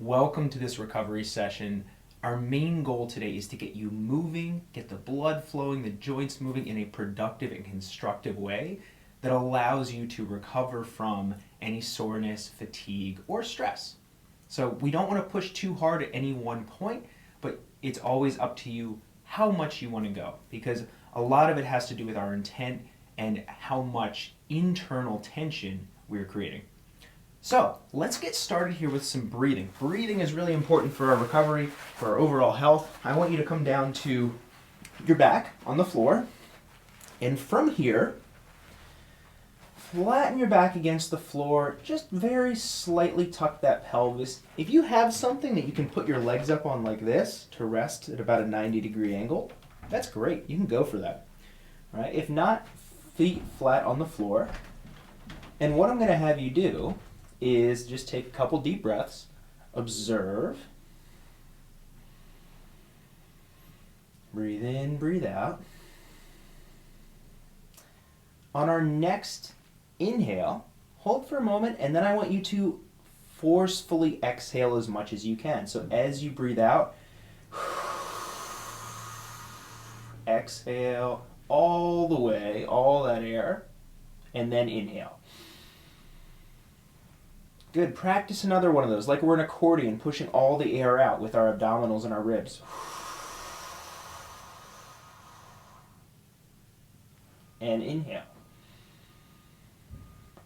Welcome to this recovery session. Our main goal today is to get you moving, get the blood flowing, the joints moving in a productive and constructive way that allows you to recover from any soreness, fatigue, or stress. So we don't want to push too hard at any one point, but it's always up to you how much you want to go, because a lot of it has to do with our intent and how much internal tension we're creating. So let's get started here with some breathing. Breathing is really important for our recovery, for our overall health. I want you to come down to your back on the floor, and from here, flatten your back against the floor, just very slightly tuck that pelvis. If you have something that you can put your legs up on like this to rest at about a 90-degree angle, that's great. You can go for that. All right? If not, feet flat on the floor. And what I'm going to have you do is just take a couple deep breaths, observe, breathe in, breathe out. On our next inhale, hold for a moment, and then I want you to forcefully exhale as much as you can. So as you breathe out, exhale all the way, all that air, and then inhale. Good. Practice another one of those, like we're an accordion, pushing all the air out with our abdominals and our ribs. And inhale.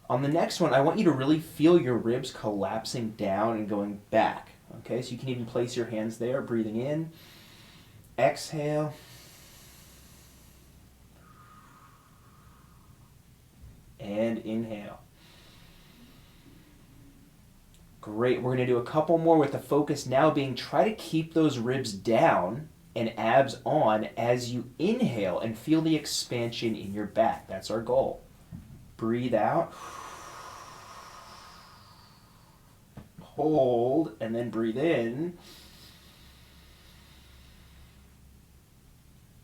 On the next one, I want you to really feel your ribs collapsing down and going back. Okay, so you can even place your hands there, breathing in. Exhale. And inhale. Great. We're going to do a couple more with the focus now being try to keep those ribs down and abs on as you inhale and feel the expansion in your back. That's our goal. Breathe out. Hold, and then breathe in.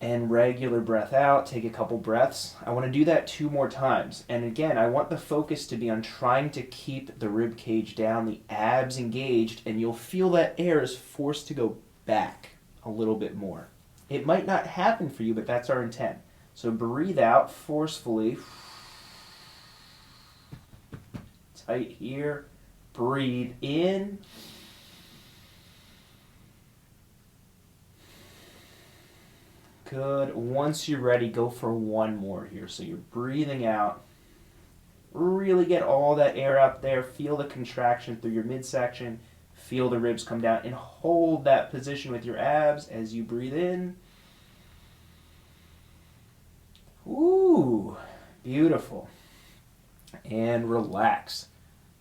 And regular breath out. Take a couple breaths. I want to do that 2 more times. And again, I want the focus to be on trying to keep the rib cage down, the abs engaged, and you'll feel that air is forced to go back a little bit more. It might not happen for you, but that's our intent. So breathe out forcefully. Tight here. Breathe in. Good. Once you're ready, go for one more here. So you're breathing out. Really get all that air up there. Feel the contraction through your midsection. Feel the ribs come down and hold that position with your abs as you breathe in. Ooh, beautiful. And relax.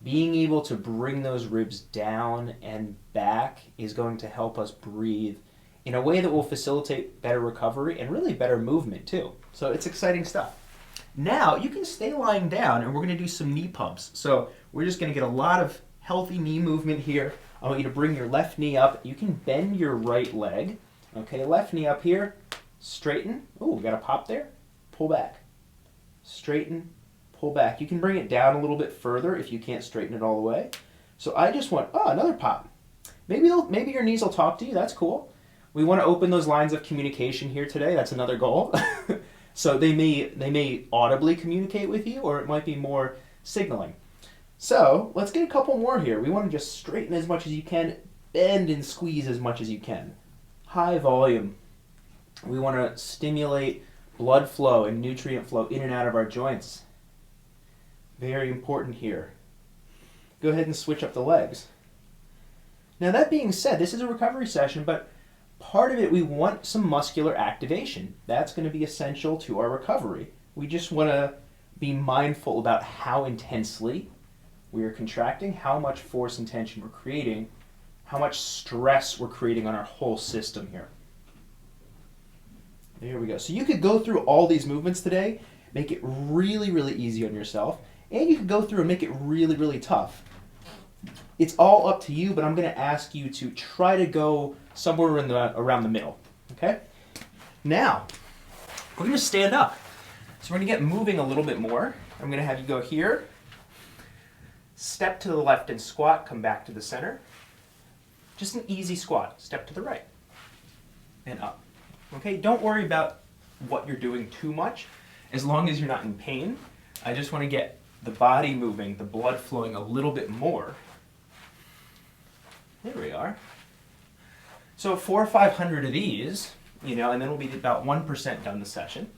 Being able to bring those ribs down and back is going to help us breathe in a way that will facilitate better recovery and really better movement too. So it's exciting stuff. Now you can stay lying down and we're going to do some knee pumps. So we're just going to get a lot of healthy knee movement here. I want you to bring your left knee up. You can bend your right leg. Okay, left knee up here. Straighten. Oh, we got a pop there. Pull back. Straighten. Pull back. You can bring it down a little bit further if you can't straighten it all the way. So I just want, another pop. Maybe your knees will talk to you. That's cool. We want to open those lines of communication here today. That's another goal. So they may audibly communicate with you, or it might be more signaling. So let's get a couple more here. We want to just straighten as much as you can, bend and squeeze as much as you can. High volume. We want to stimulate blood flow and nutrient flow in and out of our joints. Very important here. Go ahead and switch up the legs. Now that being said, this is a recovery session, but part of it, we want some muscular activation. That's going to be essential to our recovery. We just want to be mindful about how intensely we are contracting, how much force and tension we're creating, how much stress we're creating on our whole system here. There we go. So you could go through all these movements today, make it really, really easy on yourself, and you could go through and make it really, really tough. It's all up to you, but I'm going to ask you to try to go somewhere around the middle. Okay? Now, we're going to stand up. So we're going to get moving a little bit more. I'm going to have you go here, step to the left and squat, come back to the center, Just an easy squat. Step to the right and up. Okay, don't worry about what you're doing too much, as long as you're not in pain. I just want to get the body moving, the blood flowing a little bit more. There we are. So 400 or 500 of these, and then we'll be about 1% done the session.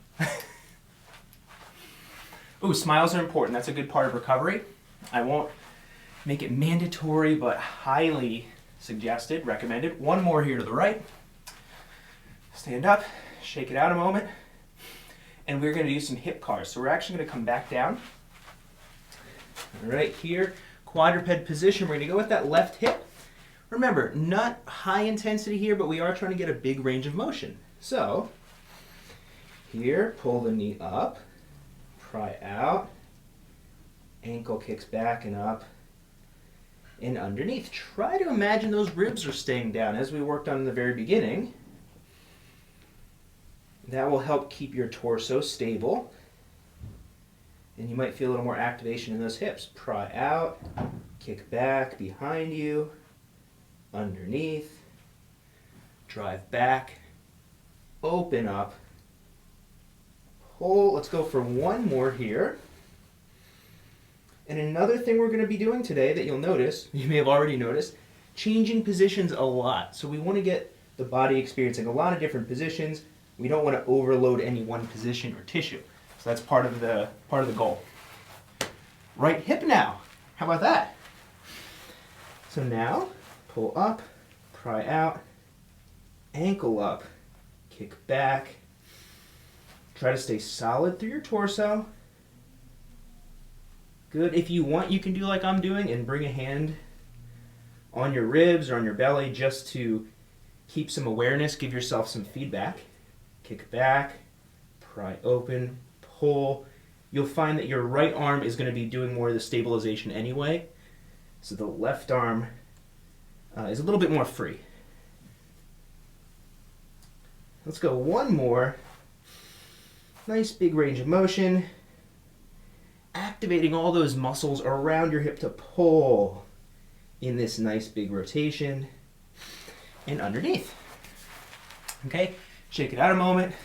Ooh, smiles are important. That's a good part of recovery. I won't make it mandatory, but highly suggested, recommended. One more here to the right. Stand up, shake it out a moment, and we're going to do some hip cars. So we're actually going to come back down. All right, here, quadruped position. We're going to go with that left hip. Remember, not high intensity here, but we are trying to get a big range of motion. So here, pull the knee up, pry out, ankle kicks back and up, and underneath. Try to imagine those ribs are staying down as we worked on in the very beginning. That will help keep your torso stable. And you might feel a little more activation in those hips. Pry out, kick back behind you, underneath, drive back, open up, pull. Let's go for one more here. And another thing we're going to be doing today that you'll notice, you may have already noticed, changing positions a lot. So we want to get the body experiencing a lot of different positions. We don't want to overload any one position or tissue. So that's part of the goal. Right hip now. How about that? So now, pull up, pry out, ankle up, kick back. Try to stay solid through your torso. Good. If you want, you can do like I'm doing and bring a hand on your ribs or on your belly just to keep some awareness, give yourself some feedback. Kick back, pry open, pull. You'll find that your right arm is going to be doing more of the stabilization anyway. So the left arm is a little bit more free. Let's go one more. Nice big range of motion. Activating all those muscles around your hip to pull in this nice big rotation. And underneath. Okay? Shake it out a moment.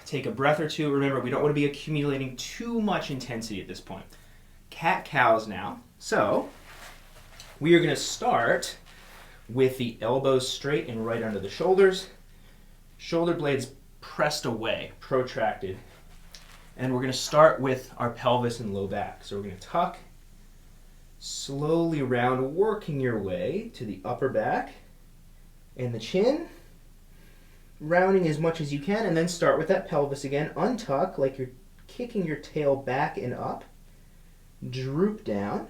Take a breath or two. Remember, we don't want to be accumulating too much intensity at this point. Cat-cows now. So, we are going to start with the elbows straight and right under the shoulders. Shoulder blades pressed away, protracted. And we're going to start with our pelvis and low back. So we're going to tuck, slowly round, working your way to the upper back and the chin. Rounding as much as you can, and then start with that pelvis again. Untuck like you're kicking your tail back and up. Droop down.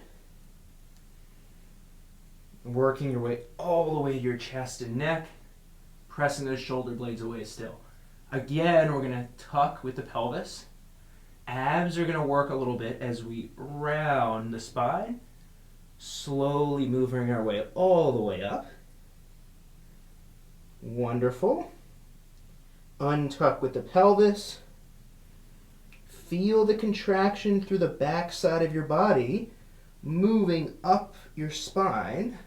Working your way all the way to your chest and neck. Pressing those shoulder blades away still. Again, we're going to tuck with the pelvis. Abs are going to work a little bit as we round the spine. Slowly moving our way all the way up. Wonderful. Untuck with the pelvis. Feel the contraction through the back side of your body, moving up your spine.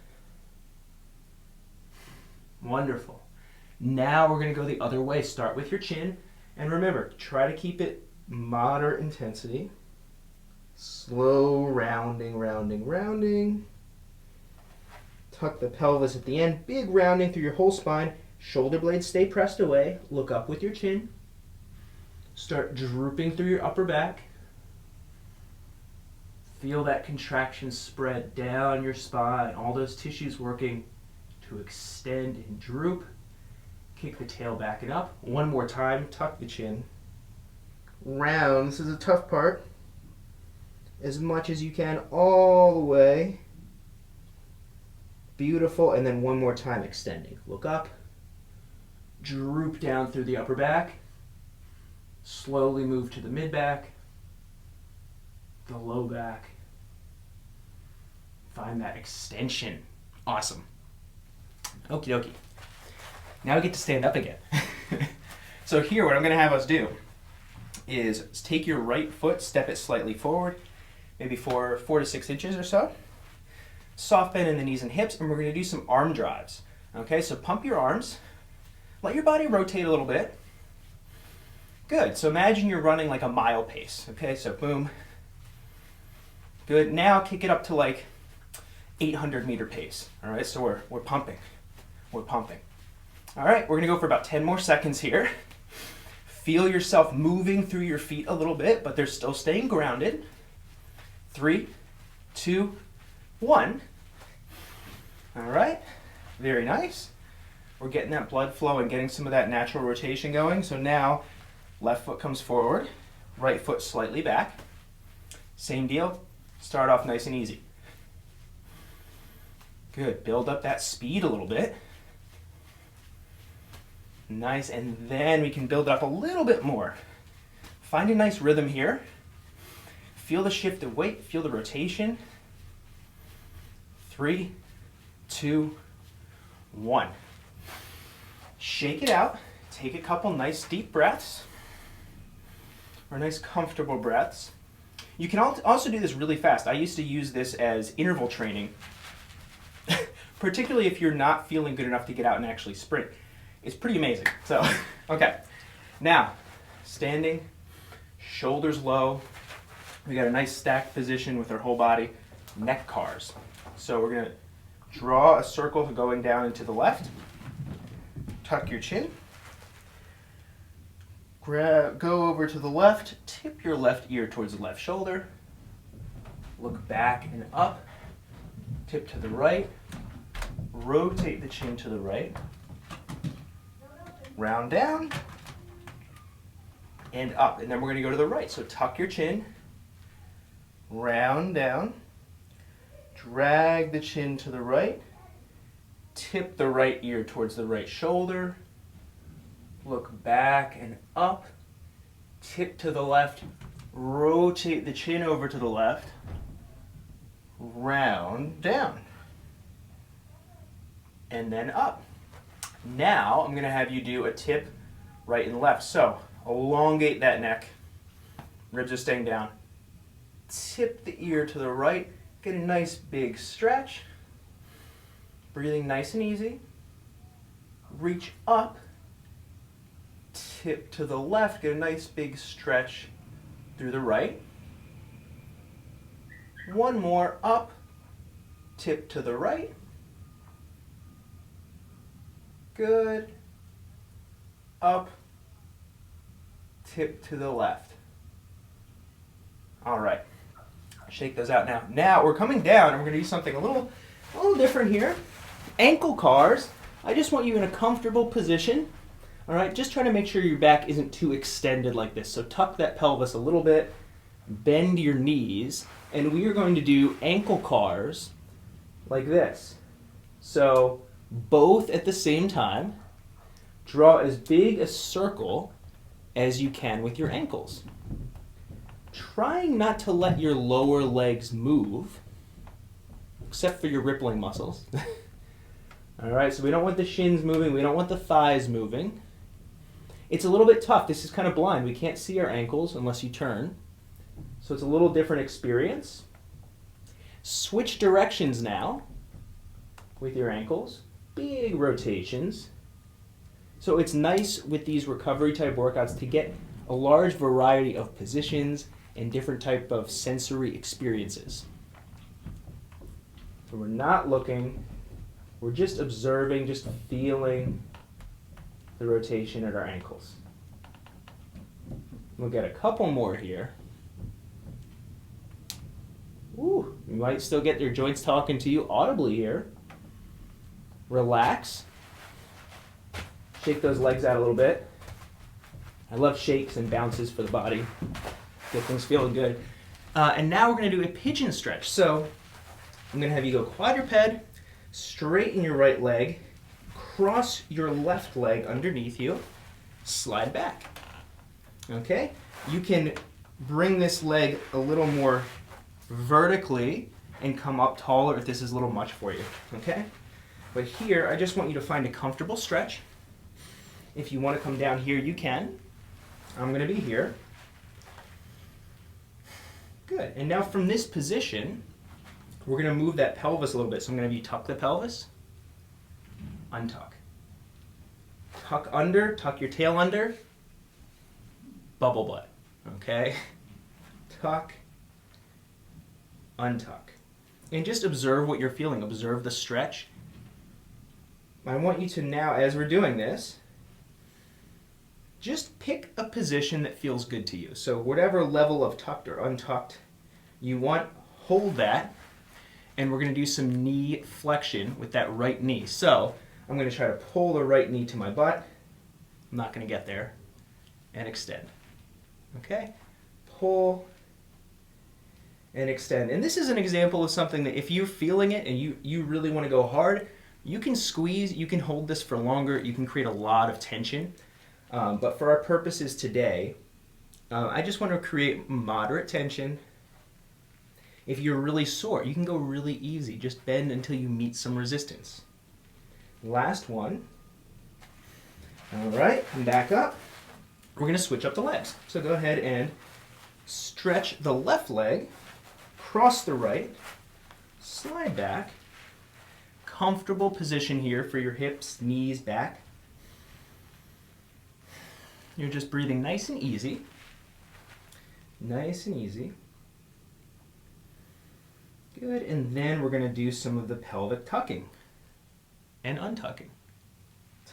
Wonderful. Now we're going to go the other way. Start with your chin. And remember, try to keep it moderate intensity. Slow rounding, rounding, rounding. Tuck the pelvis at the end. Big rounding through your whole spine. Shoulder blades stay pressed away. Look up with your chin. Start drooping through your upper back. Feel that contraction spread down your spine. All those tissues working to extend and droop. Kick the tail back and up. One more time. Tuck the chin. Round. This is a tough part. As much as you can all the way. Beautiful. And then one more time extending. Look up. Droop down through the upper back. Slowly move to the mid back, the low back. Find that extension. Awesome. Okie dokie. Now we get to stand up again. So here, what I'm going to have us do is take your right foot, step it slightly forward, maybe 4 to 6 inches or so. soft bend in the knees and hips, and we're going to do some arm drives. Okay, so pump your arms. Let your body rotate a little bit. Good. So imagine you're running like a mile pace. Okay, so boom. Good. Now kick it up to like 800-meter pace. All right, so we're pumping. We're pumping. All right, we're going to go for about 10 more seconds here. Feel yourself moving through your feet a little bit, but they're still staying grounded. 3, 2, 1. All right, very nice. We're getting that blood flow and getting some of that natural rotation going. So now, left foot comes forward, right foot slightly back. Same deal, start off nice and easy. Good, build up that speed a little bit. Nice, and then we can build up a little bit more. Find a nice rhythm here. Feel the shift of weight, feel the rotation. 3, 2, 1. Shake it out. Take a couple nice deep breaths, or nice comfortable breaths. You can also do this really fast. I used to use this as interval training, particularly if you're not feeling good enough to get out and actually sprint. It's pretty amazing. So, okay. Now, standing, shoulders low. We got a nice stacked position with our whole body, neck cars. So we're going to draw a circle going down and to the left. Tuck your chin. Go over to the left. Tip your left ear towards the left shoulder. Look back and up. Tip to the right. Rotate the chin to the right. Round down. And up. And then we're going to go to the right. So tuck your chin. Round down. Drag the chin to the right. Tip the right ear towards the right shoulder. Look back and up. Tip to the left. Rotate the chin over to the left. Round down. And then up. Now I'm going to have you do a tip right and left. So elongate that neck. Ribs are staying down. Tip the ear to the right. Get a nice big stretch. Breathing nice and easy. Reach up. Tip to the left. Get a nice big stretch through the right. One more up. Tip to the right. Good. Up. Tip to the left. All right. Shake those out now. Now we're coming down and we're going to do something a little different here. Ankle cars. I just want you in a comfortable position. All right, just try to make sure your back isn't too extended like this. So tuck that pelvis a little bit, bend your knees, and we are going to do ankle cars like this. So both at the same time. Draw as big a circle as you can with your ankles. Trying not to let your lower legs move, except for your rippling muscles. All right, so we don't want the shins moving, we don't want the thighs moving. It's a little bit tough. This is kind of blind. We can't see our ankles unless you turn. So it's a little different experience. Switch directions now with your ankles. Big rotations. So it's nice with these recovery type workouts to get a large variety of positions and different type of sensory experiences. So we're not looking, we're just observing, just feeling the rotation at our ankles. We'll get a couple more here. Ooh, you might still get your joints talking to you audibly here. Relax. Shake those legs out a little bit. I love shakes and bounces for the body. Get things feeling good. And now we're going to do a pigeon stretch. So I'm going to have you go quadruped, straighten your right leg, cross your left leg underneath you, slide back. Okay? You can bring this leg a little more vertically and come up taller if this is a little much for you. Okay? But here, I just want you to find a comfortable stretch. If you want to come down here, you can. I'm going to be here. Good. And now from this position, we're going to move that pelvis a little bit. So I'm going to have you tuck the pelvis, untuck. Tuck under, tuck your tail under, bubble butt, okay? Tuck, untuck. And just observe what you're feeling. Observe the stretch. I want you to now, as we're doing this, just pick a position that feels good to you. So whatever level of tucked or untucked you want, hold that. And we're going to do some knee flexion with that right knee. So I'm going to try to pull the right knee to my butt. I'm not going to get there. And extend. Okay? Pull and extend. And this is an example of something that if you're feeling it and you really want to go hard, you can squeeze, you can hold this for longer, you can create a lot of tension. But for our purposes today, I just want to create moderate tension. If you're really sore, you can go really easy. Just bend until you meet some resistance. Last one. All right, come back up. We're going to switch up the legs. So go ahead and stretch the left leg, cross the right, slide back. Comfortable position here for your hips, knees, back. You're just breathing nice and easy. Nice and easy. Good, and then we're going to do some of the pelvic tucking and untucking.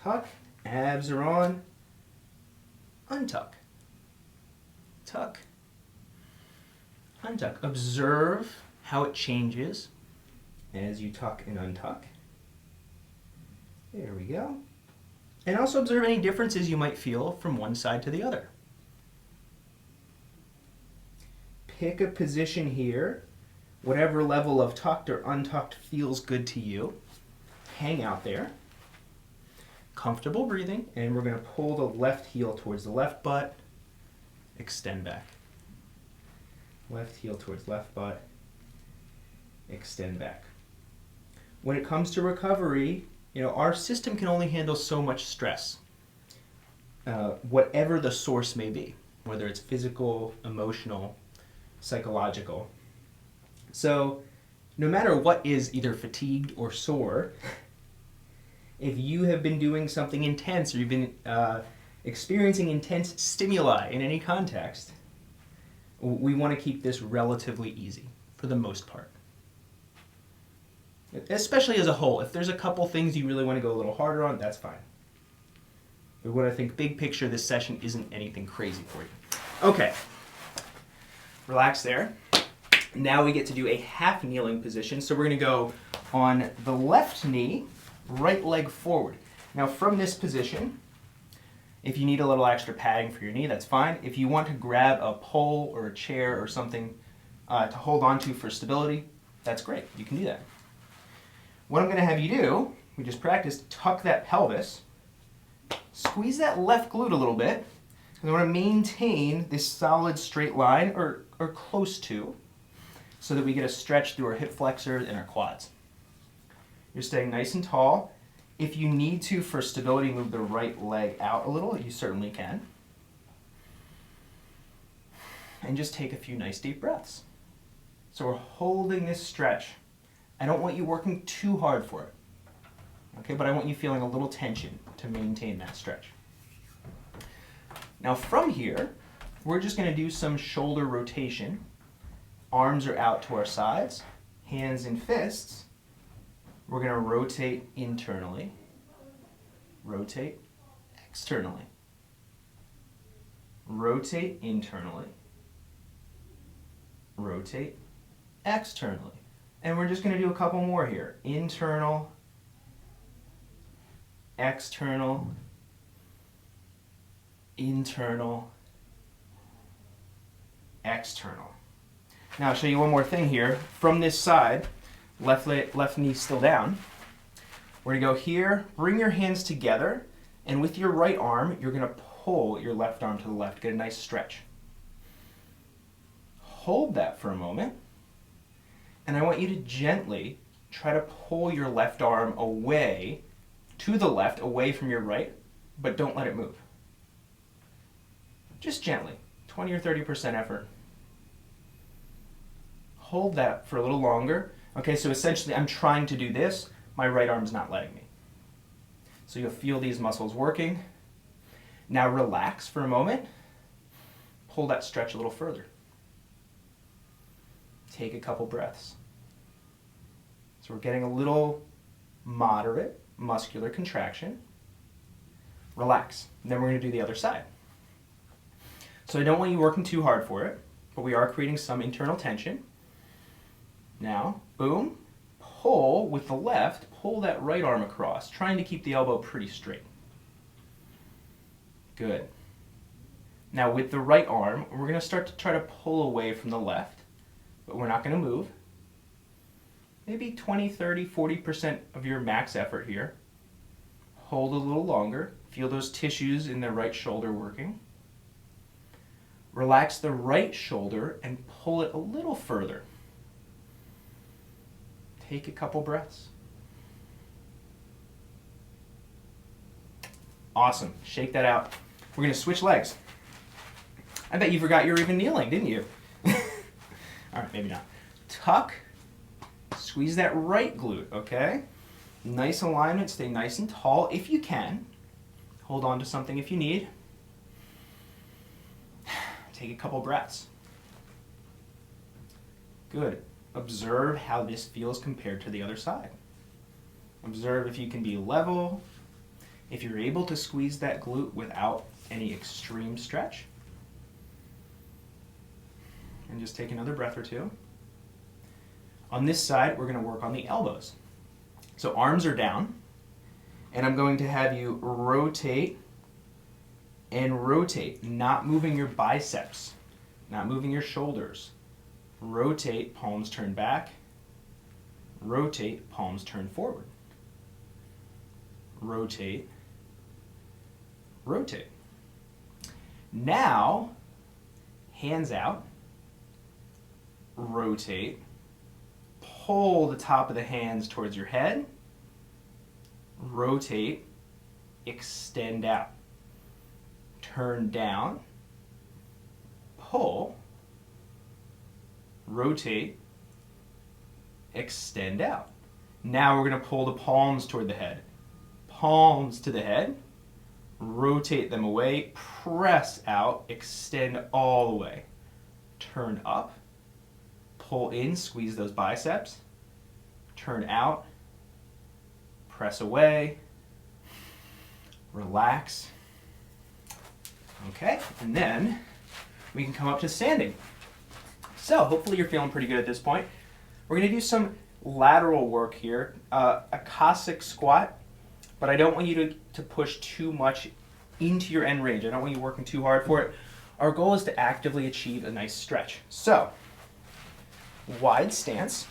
Tuck, abs are on, untuck. Tuck, untuck. Observe how it changes as you tuck and untuck. There we go. And also observe any differences you might feel from one side to the other. Pick a position here. Whatever level of tucked or untucked feels good to you. Hang out there. Comfortable breathing. And we're going to pull the left heel towards the left butt. Extend back. Left heel towards left butt. Extend back. When it comes to recovery, our system can only handle so much stress, whatever the source may be, whether it's physical, emotional, psychological. So no matter what is either fatigued or sore, if you have been doing something intense or you've been experiencing intense stimuli in any context, we want to keep this relatively easy for the most part. Especially as a whole. If there's a couple things you really want to go a little harder on, that's fine. But what I think big picture, this session isn't anything crazy for you. Okay. Relax there. Now we get to do a half kneeling position. So we're going to go on the left knee, right leg forward. Now from this position, if you need a little extra padding for your knee, that's fine. If you want to grab a pole or a chair or something to hold on to for stability, that's great. You can do that. What I'm going to have you do, we just practiced, tuck that pelvis, squeeze that left glute a little bit, and I want to maintain this solid straight line, or close to, so that we get a stretch through our hip flexors and our quads. You're staying nice and tall. If you need to, for stability, move the right leg out a little, you certainly can. And just take a few nice deep breaths. So we're holding this stretch. I don't want you working too hard for it, okay? But I want you feeling a little tension to maintain that stretch. Now from here, we're just going to do some shoulder rotation. Arms are out to our sides, hands in fists. We're going to rotate internally, rotate externally, rotate internally, rotate externally. And we're just going to do a couple more here. Internal, external, internal, external. Now I'll show you one more thing here. From this side, left knee still down. We're going to go here, bring your hands together, and with your right arm, you're going to pull your left arm to the left. Get a nice stretch. Hold that for a moment. And I want you to gently try to pull your left arm away to the left, away from your right, but don't let it move. Just gently, 20 or 30% effort. Hold that for a little longer. Okay, so essentially I'm trying to do this, my right arm's not letting me. So you'll feel these muscles working. Now relax for a moment. Pull that stretch a little further. Take a couple breaths. So we're getting a little moderate muscular contraction. Relax. And then we're going to do the other side. So I don't want you working too hard for it, but we are creating some internal tension. Now, boom, pull with the left, pull that right arm across, trying to keep the elbow pretty straight. Good. Now with the right arm, we're going to start to try to pull away from the left, but we're not going to move. Maybe 20, 30, 40% of your max effort here. Hold a little longer. Feel those tissues in the right shoulder working. Relax the right shoulder and pull it a little further. Take a couple breaths. Awesome. Shake that out. We're going to switch legs. I bet you forgot you were even kneeling, didn't you? All right, maybe not. Tuck. Squeeze that right glute, okay? Nice alignment. Stay nice and tall if you can. Hold on to something if you need. Take a couple breaths. Good. Observe how this feels compared to the other side. Observe if you can be level, if you're able to squeeze that glute without any extreme stretch. And just take another breath or two. On this side, we're going to work on the elbows. So arms are down, and I'm going to have you rotate and rotate, not moving your biceps, not moving your shoulders. Rotate, palms turn back. Rotate, palms turn forward. Rotate, rotate. Now, hands out, rotate, pull the top of the hands towards your head, rotate, extend out, turn down, pull, rotate, extend out. Now we're going to pull the palms toward the head. Palms to the head, rotate them away, press out, extend all the way. Turn up, pull in, squeeze those biceps, turn out, press away, relax. Okay, and then we can come up to standing. So hopefully you're feeling pretty good at this point. We're going to do some lateral work here, a Cossack squat, but I don't want you to push too much into your end range. I don't want you working too hard for it. Our goal is to actively achieve a nice stretch. So, wide stance,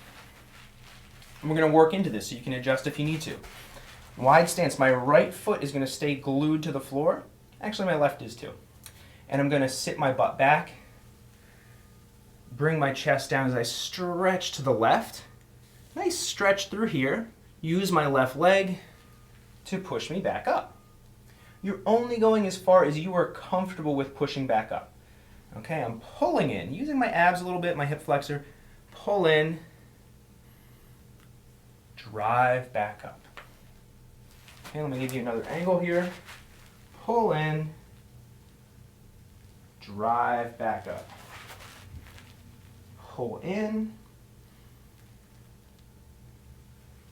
and we're going to work into this so you can adjust if you need to. Wide stance, my right foot is going to stay glued to the floor. Actually, my left is too. And I'm going to sit my butt back, bring my chest down as I stretch to the left. Nice stretch through here. Use my left leg to push me back up. You're only going as far as you are comfortable with pushing back up. Okay, I'm pulling in, using my abs a little bit, my hip flexor. Pull in, drive back up. Okay, let me give you another angle here. Pull in, drive back up. Pull in,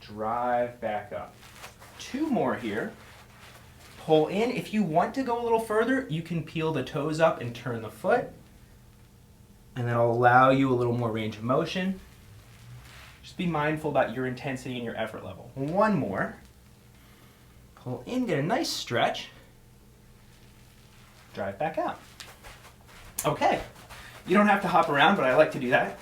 drive back up. Two more here. Pull in. If you want to go a little further, you can peel the toes up and turn the foot. And that'll allow you a little more range of motion. Just be mindful about your intensity and your effort level. One more. Pull in, get a nice stretch. Drive back out. Okay. You don't have to hop around, but I like to do that.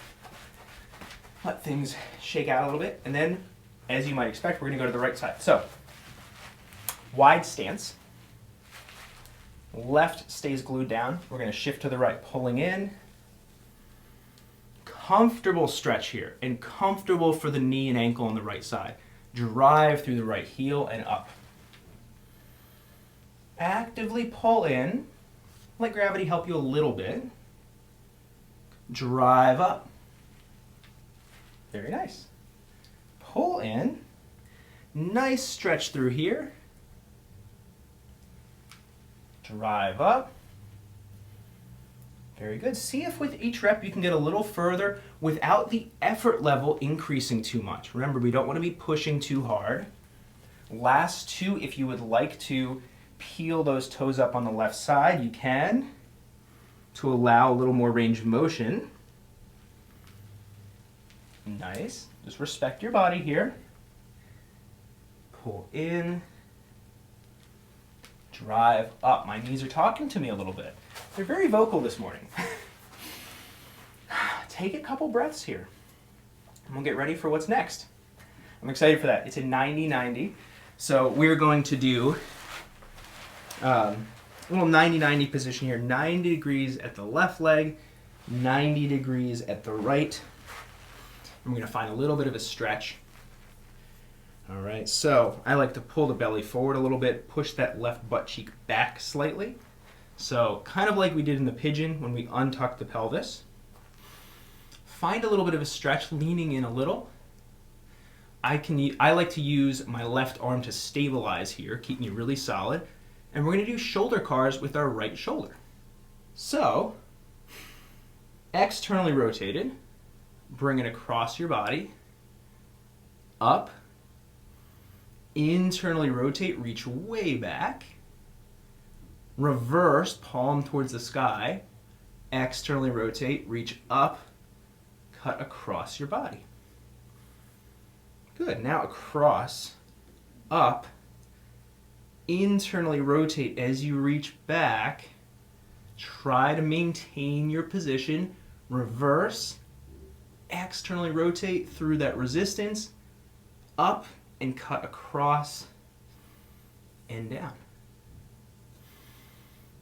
Let things shake out a little bit. And then, as you might expect, we're going to go to the right side. So, wide stance. Left stays glued down. We're going to shift to the right, pulling in. Comfortable stretch here, and comfortable for the knee and ankle on the right side. Drive through the right heel and up. Actively pull in. Let gravity help you a little bit. Drive up. Very nice. pull in. Nice stretch through here. Drive up. Very good. See if with each rep you can get a little further without the effort level increasing too much. Remember, we don't want to be pushing too hard. Last two, if you would like to peel those toes up on the left side, you can, to allow a little more range of motion. Nice. Just respect your body here. Pull in. Drive up. My knees are talking to me a little bit. They're very vocal this morning. Take a couple breaths here, and we'll get ready for what's next. I'm excited for that. It's a 90-90. So we're going to do a little 90-90 position here. 90 degrees at the left leg, 90 degrees at the right. And we're going to find a little bit of a stretch. All right, so I like to pull the belly forward a little bit, push that left butt cheek back slightly. So kind of like we did in the pigeon when we untucked the pelvis. Find a little bit of a stretch, leaning in a little. I like to use my left arm to stabilize here, keep me really solid. And we're going to do shoulder cars with our right shoulder. So, externally rotated, bring it across your body, up, internally rotate, reach way back, reverse, palm towards the sky, externally rotate, reach up, cut across your body. Good. Now across, up, internally rotate as you reach back. Try to maintain your position. Reverse, externally rotate through that resistance, up and cut across and down.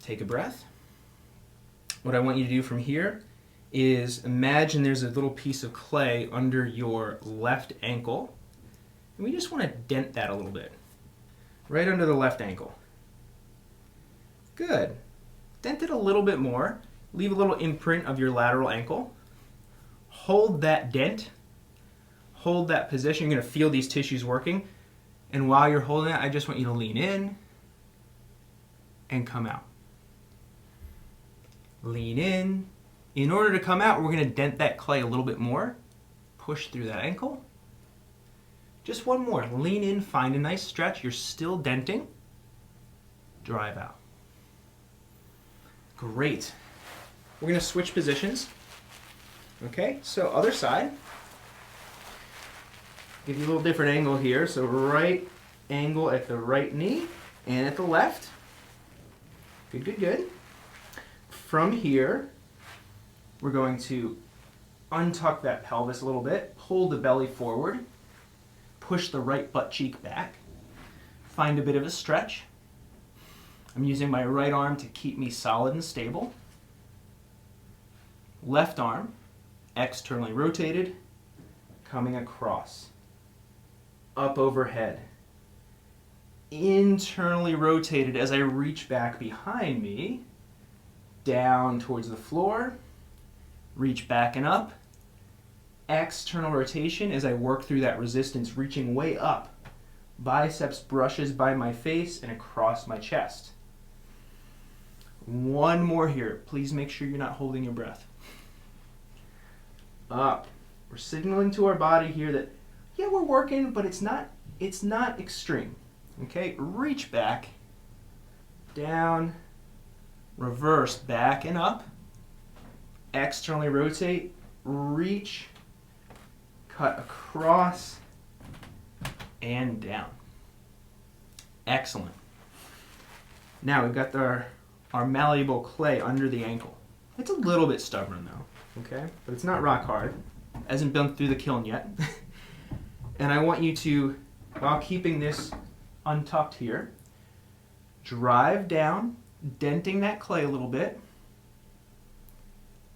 Take a breath. What I want you to do from here is imagine there's a little piece of clay under your left ankle. And we just want to dent that a little bit. Right under the left ankle. Good. Dent it a little bit more. Leave a little imprint of your lateral ankle. Hold that dent. Hold that position. You're going to feel these tissues working. And while you're holding it, I just want you to lean in and come out. Lean in. In order to come out, we're going to dent that clay a little bit more. Push through that ankle. Just one more. Lean in, find a nice stretch. You're still denting. Drive out. Great. We're going to switch positions. Okay, so other side. Give you a little different angle here. So right angle at the right knee and at the left. Good, good, good. From here, we're going to untuck that pelvis a little bit, pull the belly forward, push the right butt cheek back, find a bit of a stretch. I'm using my right arm to keep me solid and stable. Left arm, externally rotated, coming across, up overhead. Internally rotated as I reach back behind me, down towards the floor, reach back and up. External rotation as I work through that resistance, reaching way up. Biceps brushes by my face and across my chest. One more here. Please make sure you're not holding your breath. Up. We're signaling to our body here that, yeah, we're working, but it's not extreme. Okay, reach back, down, reverse, back and up. Externally rotate, reach, cut across, and down. Excellent. Now we've got our malleable clay under the ankle. It's a little bit stubborn though, okay? But it's not rock hard. Hasn't been through the kiln yet. And I want you to, while keeping this untucked here, drive down, denting that clay a little bit,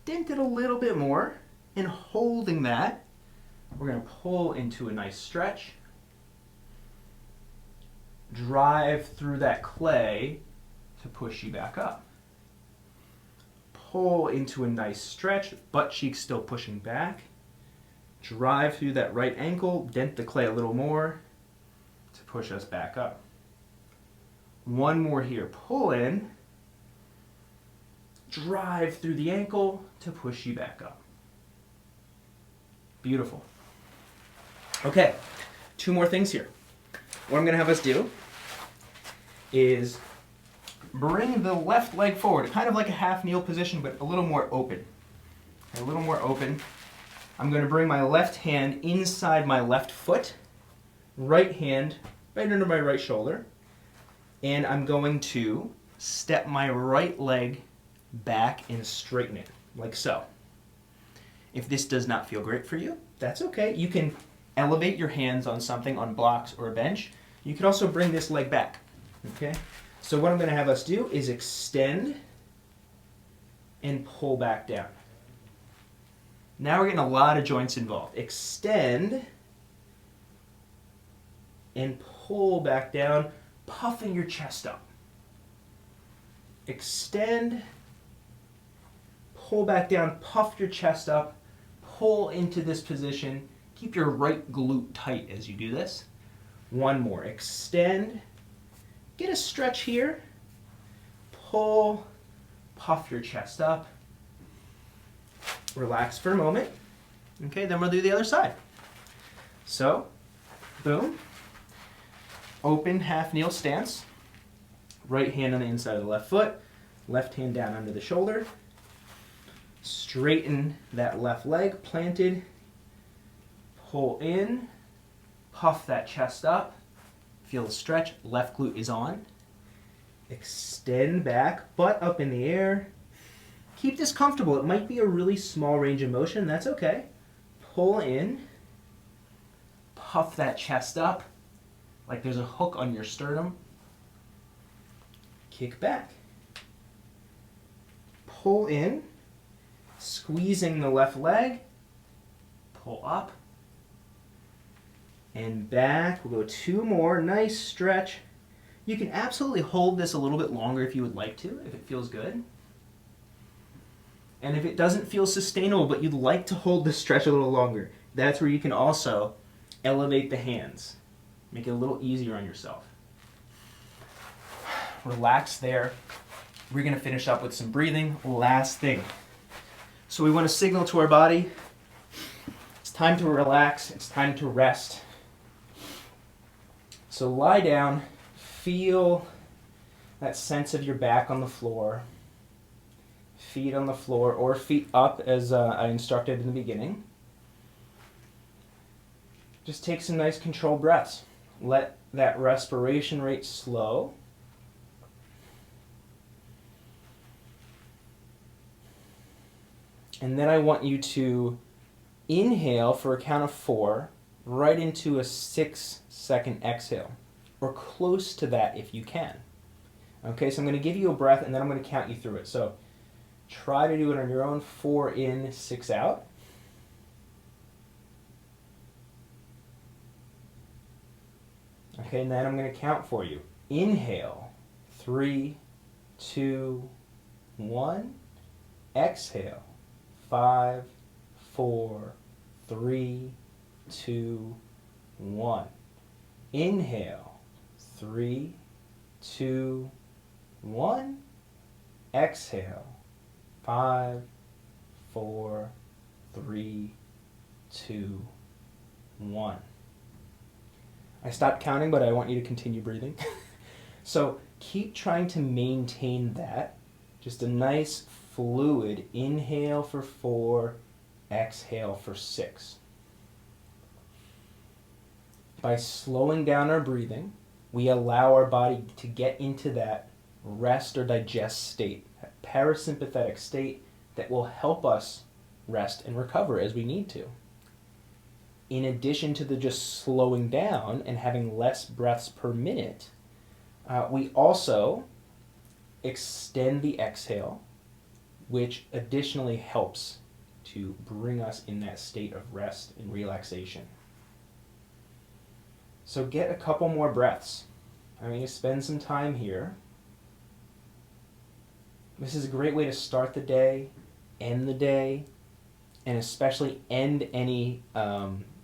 dent it a little bit more, and holding that, we're going to pull into a nice stretch, drive through that clay to push you back up. Pull into a nice stretch, butt cheeks still pushing back, Drive through that right ankle, dent the clay a little more to push us back up. One more here. Pull in, drive through the ankle to push you back up. Beautiful. Okay, 2 more things here. What I'm going to have us do is bring the left leg forward, kind of like a half kneel position, but a little more open. A little more open. I'm going to bring my left hand inside my left foot, right hand right under my right shoulder, and I'm going to step my right leg back and straighten it, like so. If this does not feel great for you, that's okay. You can elevate your hands on something, on blocks or a bench. You can also bring this leg back, okay? So what I'm going to have us do is extend and pull back down. Now we're getting a lot of joints involved. Extend and pull back down, puffing your chest up. Extend, pull back down, puff your chest up, pull into this position. Keep your right glute tight as you do this. One more. Extend, get a stretch here, pull, puff your chest up. Relax for a moment. Okay, then we'll do the other side. So, boom. Open half kneel stance. Right hand on the inside of the left foot. Left hand down under the shoulder. Straighten that left leg, planted. Pull in. Puff that chest up. Feel the stretch. Left glute is on. Extend back, butt up in the air. Keep this comfortable. It might be a really small range of motion. That's okay. Pull in. Puff that chest up like there's a hook on your sternum. Kick back. Pull in. Squeezing the left leg. Pull up. And back. We'll go 2 more. Nice stretch. You can absolutely hold this a little bit longer if you would like to, if it feels good. And if it doesn't feel sustainable, but you'd like to hold this stretch a little longer, that's where you can also elevate the hands. Make it a little easier on yourself. Relax there. We're going to finish up with some breathing. Last thing. So we want to signal to our body, it's time to relax, it's time to rest. So lie down, feel that sense of your back on the floor. Feet on the floor or feet up as I instructed in the beginning. Just take some nice controlled breaths. Let that respiration rate slow. And then I want you to inhale for a count of 4 right into a 6-second exhale, or close to that if you can. Okay, so I'm going to give you a breath and then I'm going to count you through it. So try to do it on your own. 4 in, 6 out. Okay, and then I'm going to count for you. Inhale, 3, 2, 1. Exhale, 5, 4, 3, 2, 1. Inhale, 3, 2, 1. Exhale, 5, 4, 3, 2, 1. I stopped counting, but I want you to continue breathing. So keep trying to maintain that. Just a nice fluid inhale for 4, exhale for 6. By slowing down our breathing, we allow our body to get into that rest or digest state, that parasympathetic state that will help us rest and recover as we need to. In addition to the just slowing down and having less breaths per minute, we also extend the exhale, which additionally helps to bring us in that state of rest and relaxation. So get a couple more breaths. I'm going to spend some time here. This is a great way to start the day, end the day, and especially end any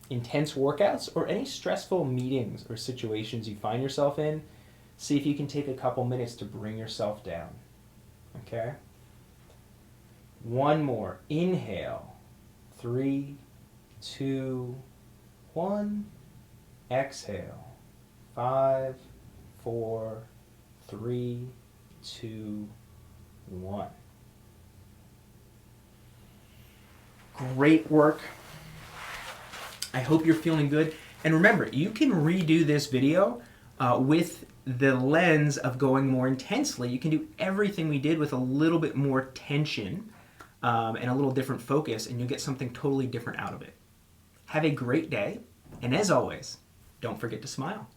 intense workouts or any stressful meetings or situations you find yourself in, see if you can take a couple minutes to bring yourself down. Okay? One more. Inhale. 3, 2, 1. Exhale. 5, 4, 3, 2, 1. Great work. I hope you're feeling good. And remember, you can redo this video with the lens of going more intensely. You can do everything we did with a little bit more tension and a little different focus, and you'll get something totally different out of it. Have a great day, and as always, don't forget to smile.